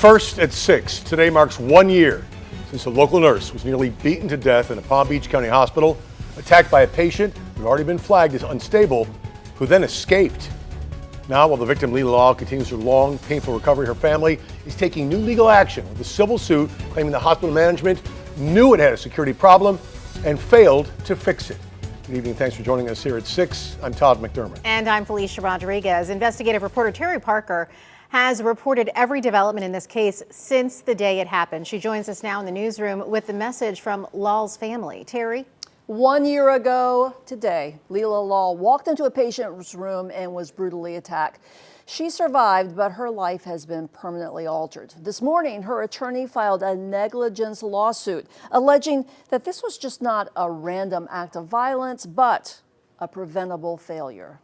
First at 6, today marks 1 year since a local nurse was nearly beaten to death in a Palm Beach County hospital, attacked by a patient who had already been flagged as unstable, who then escaped. Now, while the victim, Leela Lal, continues her long, painful recovery, her family is taking new legal action with a civil suit claiming the hospital management knew it had a security problem and failed to fix it. Good evening. Thanks for joining us here at 6. I'm Todd McDermott. And I'm Felicia Rodriguez. Investigative reporter Terry Parker has reported every development in this case since the day it happened. She joins us now in the newsroom with the message from Lal's family. Terry? 1 year ago today, Leela Lal walked into a patient's room and was brutally attacked. She survived, but her life has been permanently altered. This morning, her attorney filed a negligence lawsuit, alleging that this was just not a random act of violence, but a preventable failure.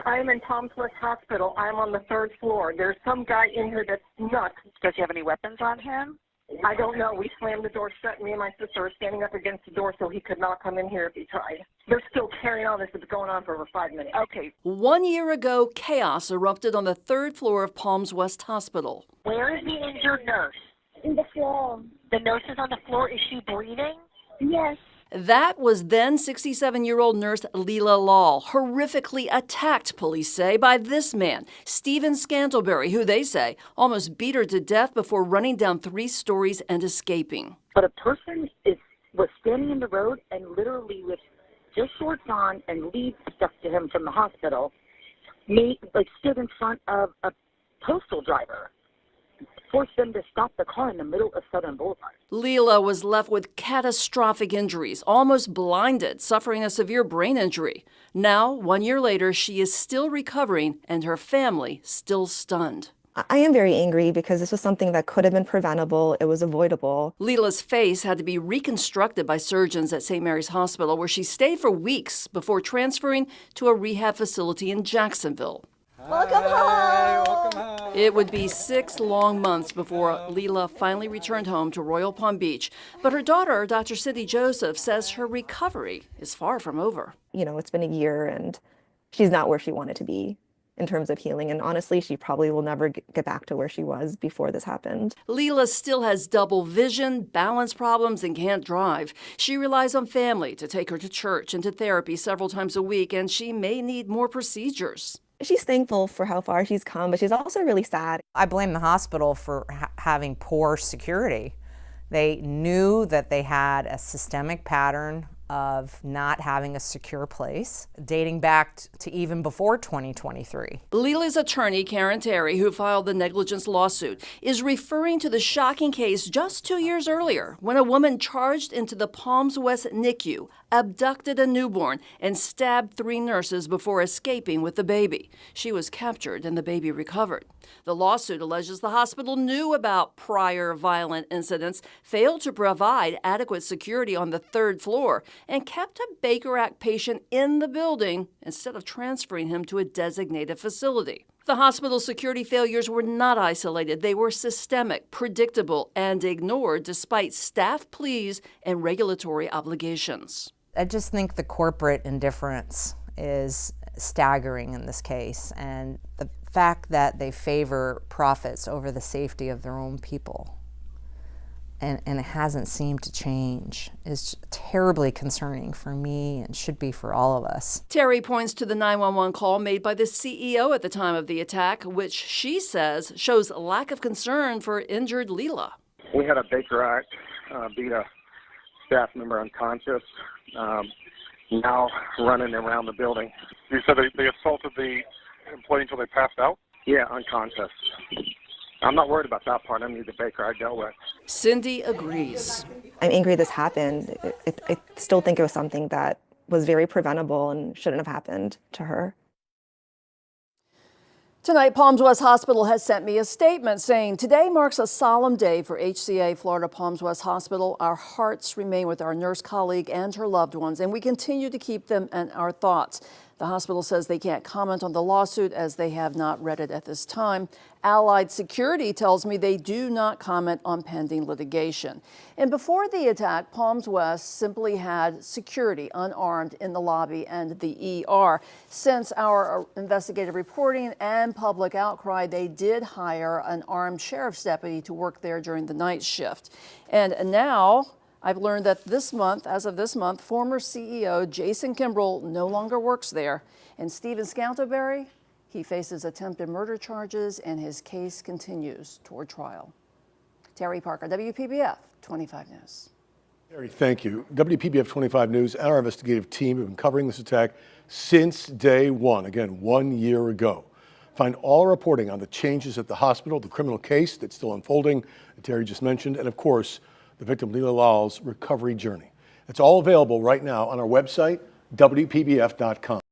I'm in Palms West Hospital. I'm on the 3rd floor. There's some guy in here that's nuts. Does he have any weapons on him? I don't know. We slammed the door shut. Me and my sister were standing up against the door so he could not come in here if he tried. They're still carrying on. This has been going on for over 5 minutes. Okay. 1 year ago, chaos erupted on the 3rd floor of Palms West Hospital. Where is the injured nurse? In the floor. The nurse is on the floor. Is she bleeding? Yes. That was then 67-year-old nurse Leela Lal, horrifically attacked, police say, by this man, Stephen Scantlebury, who they say almost beat her to death before running down 3 stories and escaping. But a person was standing in the road and literally with just shorts on and leads stuck to him from the hospital, stood in front of a postal driver, forced them to stop the car in the middle of Southern Boulevard. Leela was left with catastrophic injuries, almost blinded, suffering a severe brain injury. Now, 1 year later, she is still recovering and her family still stunned. I am very angry because this was something that could have been preventable. It was avoidable. Leela's face had to be reconstructed by surgeons at St. Mary's Hospital, where she stayed for weeks before transferring to a rehab facility in Jacksonville. Welcome home! It would be 6 long months before Leela finally returned home to Royal Palm Beach. But her daughter, Dr. Cindy Joseph, says her recovery is far from over. You know, it's been a year and she's not where she wanted to be in terms of healing. And honestly, she probably will never get back to where she was before this happened. Leela still has double vision, balance problems, and can't drive. She relies on family to take her to church and to therapy several times a week, and she may need more procedures. She's thankful for how far she's come, but she's also really sad. I blame the hospital for having poor security. They knew that they had a systemic pattern of not having a secure place, dating back to even before 2023. Leela's attorney, Karen Terry, who filed the negligence lawsuit, is referring to the shocking case just 2 years earlier when a woman charged into the Palms West NICU, abducted a newborn, and stabbed 3 nurses before escaping with the baby. She was captured and the baby recovered. The lawsuit alleges the hospital knew about prior violent incidents, failed to provide adequate security on the 3rd floor, and kept a Baker Act patient in the building instead of transferring him to a designated facility. The hospital's security failures were not isolated. They were systemic, predictable, and ignored despite staff pleas and regulatory obligations. I just think the corporate indifference is staggering in this case, and the fact that they favor profits over the safety of their own people. And it hasn't seemed to change is terribly concerning for me and should be for all of us. Terry points to the 911 call made by the CEO at the time of the attack, which she says shows a lack of concern for injured Leela. We had a Baker Act beat a staff member unconscious, now running around the building. You said they assaulted the employee until they passed out? Yeah, unconscious. I'm not worried about that part. I need the Baker I dealt with. Cindy agrees. I'm angry this happened. I still think it was something that was very preventable and shouldn't have happened to her. Tonight, Palms West Hospital has sent me a statement saying, "Today marks a solemn day for HCA Florida Palms West Hospital. Our hearts remain with our nurse colleague and her loved ones, and we continue to keep them in our thoughts. The hospital says they can't comment on the lawsuit as they have not read it at this time. Allied Security tells me they do not comment on pending litigation. And before the attack, Palms West simply had security unarmed in the lobby and the ER. Since our investigative reporting and public outcry, they did hire an armed sheriff's deputy to work there during the night shift. And now I've learned that as of this month, former CEO Jason Kimbrell no longer works there. And Stephen Scantlebury, he faces attempted murder charges and his case continues toward trial. Terry Parker, WPBF 25 News. Terry, thank you. WPBF 25 News and our investigative team have been covering this attack since day one, again, 1 year ago. Find all reporting on the changes at the hospital, the criminal case that's still unfolding, that Terry just mentioned, and of course, the victim Leela Lal's recovery journey. It's all available right now on our website, WPBF.com.